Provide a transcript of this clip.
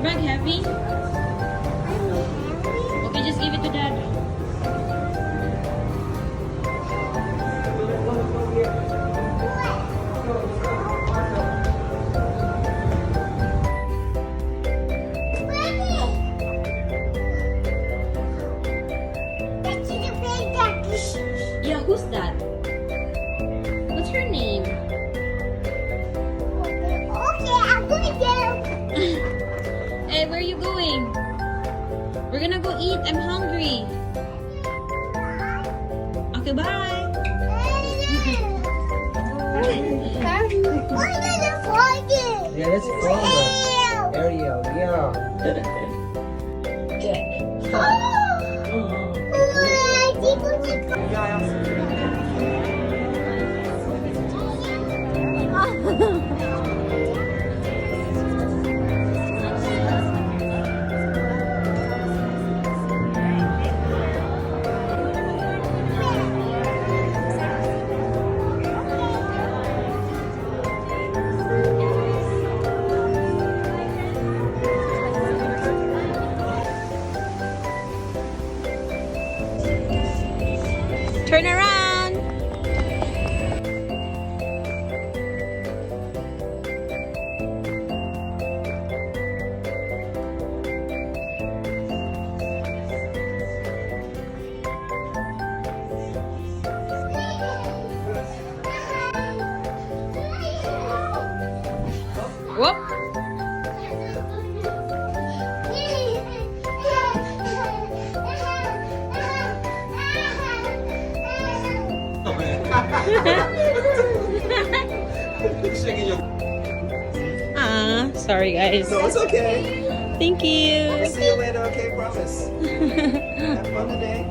your bag heavy? Okay, just give it to Dad. Yeah, who's that? What's her name? Okay, I'm going there. Hey, where are you going? We're gonna go eat. I'm hungry. Okay, bye. Yeah, let's follow. Ariel, yeah. Turn around. Whoop. Ah, sorry guys. No, it's okay. Thank you. See you later, okay? Promise. Have fun today.